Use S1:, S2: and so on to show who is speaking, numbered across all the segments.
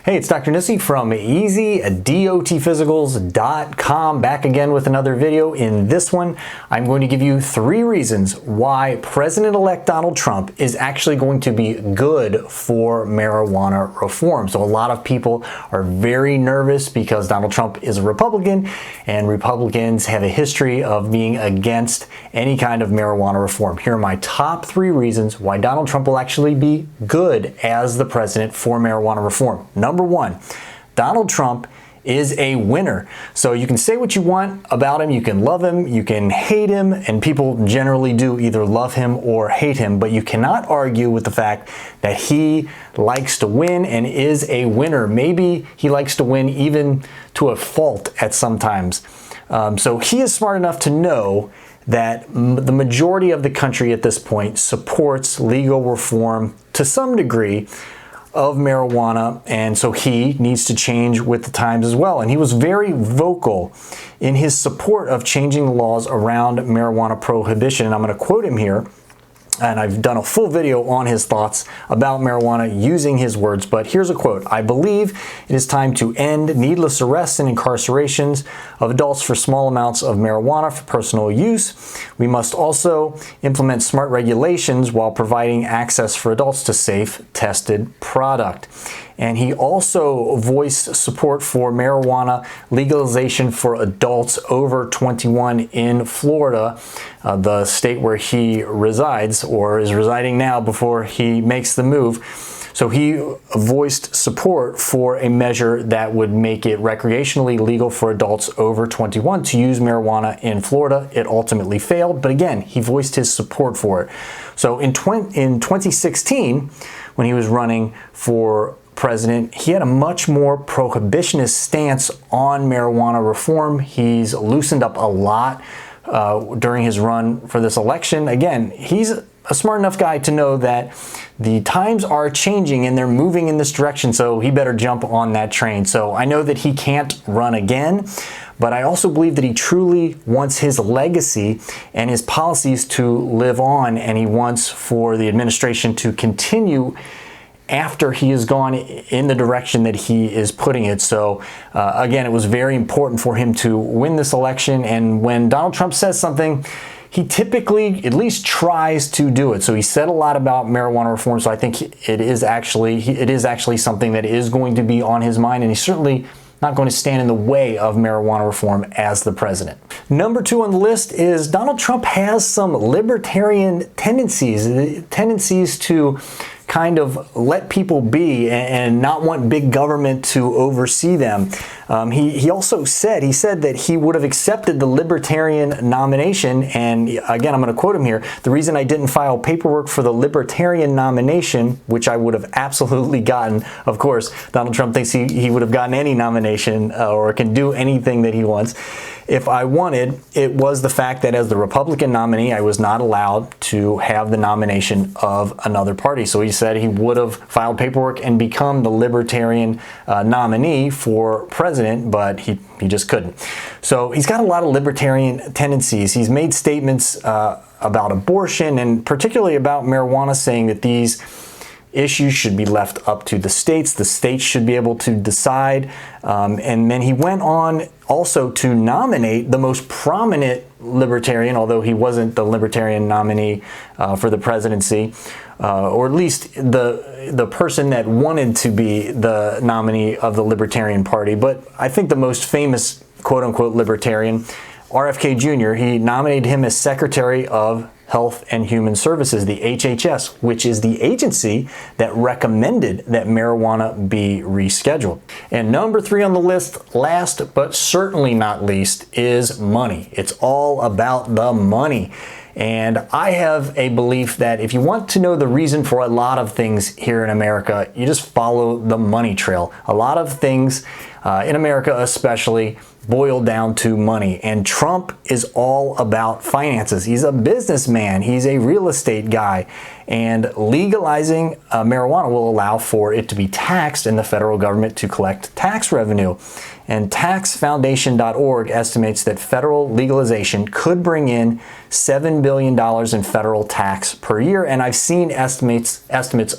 S1: Hey, it's Dr. Nuesse from EasyDOTphysicals.com, back again with another video. In this one, I'm going to give you 3 reasons why President-elect Donald Trump is actually going to be good for marijuana reform. So a lot of people are very nervous because Donald Trump is a Republican, and Republicans have a history of being against any kind of marijuana reform. Here are my top 3 reasons why Donald Trump will actually be good as the president for marijuana reform. Number 1, Donald Trump is a winner. So you can say what you want about him, you can love him, you can hate him, and people generally do either love him or hate him, but you cannot argue with the fact that he likes to win and is a winner. Maybe he likes to win even to a fault at some times. So he is smart enough to know that the majority of the country at this point supports legal reform to some degree of marijuana, and so he needs to change with the times as well. And he was very vocal in his support of changing the laws around marijuana prohibition. And I'm going to quote him here, and I've done a full video on his thoughts about marijuana using his words, but here's a quote. "I believe it is time to end needless arrests and incarcerations of adults for small amounts of marijuana for personal use. We must also implement smart regulations while providing access for adults to safe, tested product." And he also voiced support for marijuana legalization for adults over 21 in Florida, the state where he resides or is residing now before he makes the move. So he voiced support for a measure that would make it recreationally legal for adults over 21 to use marijuana in Florida. It ultimately failed, but again, he voiced his support for it. So in 2016, when he was running for president, he had a much more prohibitionist stance on marijuana reform. He's loosened up a lot during his run for this election. Again, he's a smart enough guy to know that the times are changing and they're moving in this direction, so he better jump on that train. So I know that he can't run again, but I also believe that he truly wants his legacy and his policies to live on, and he wants for the administration to continue after he has gone in the direction that he is putting it. So again, it was very important for him to win this election, and when Donald Trump says something, he typically at least tries to do it. So he said a lot about marijuana reform, so I think it is actually something that is going to be on his mind, and he's certainly not going to stand in the way of marijuana reform as the president. Number 2 on the list is Donald Trump has some libertarian tendencies to kind of let people be and not want big government to oversee them. He also said that he would have accepted the Libertarian nomination, and again, I'm going to quote him here, "The reason I didn't file paperwork for the Libertarian nomination, which I would have absolutely gotten," of course, Donald Trump thinks he would have gotten any nomination or can do anything that he wants if I wanted, "it was the fact that as the Republican nominee, I was not allowed to have the nomination of another party." So he said he would have filed paperwork and become the Libertarian nominee for president, but he just couldn't. So he's got a lot of libertarian tendencies. He's made statements about abortion and particularly about marijuana, saying that these issues should be left up to the states. The states should be able to decide. And then he went on also to nominate the most prominent libertarian, although he wasn't the Libertarian nominee for the presidency, or at least the person that wanted to be the nominee of the Libertarian Party. But I think the most famous quote-unquote libertarian, RFK Jr., he nominated him as Secretary of Health and Human Services, the HHS, which is the agency that recommended that marijuana be rescheduled. And number 3 on the list, last but certainly not least, is money. It's all about the money. And I have a belief that if you want to know the reason for a lot of things here in America, you just follow the money trail. A lot of things in America especially boil down to money, and Trump is all about finances. He's a businessman, he's a real estate guy, and legalizing marijuana will allow for it to be taxed and the federal government to collect tax revenue. And taxfoundation.org estimates that federal legalization could bring in $7 billion in federal tax per year, and I've seen estimates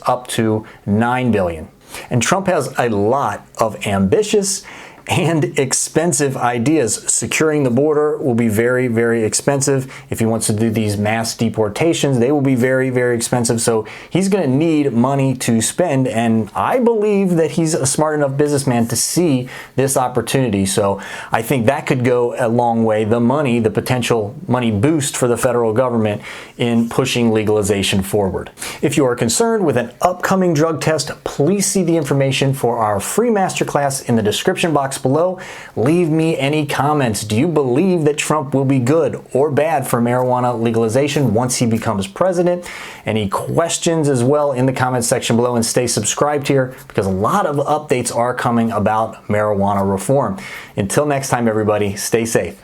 S1: up to $9 billion. And Trump has a lot of ambitious and expensive ideas. Securing the border will be very, very expensive. If he wants to do these mass deportations, they will be very, very expensive. So he's going to need money to spend. And I believe that he's a smart enough businessman to see this opportunity. So I think that could go a long way. The money, the potential money boost for the federal government in pushing legalization forward. If you are concerned with an upcoming drug test, please see the information for our free masterclass in the description box below. Leave me any comments. Do you believe that Trump will be good or bad for marijuana legalization once he becomes president? Any questions as well in the comments section below, and stay subscribed here because a lot of updates are coming about marijuana reform. Until next time, everybody, stay safe.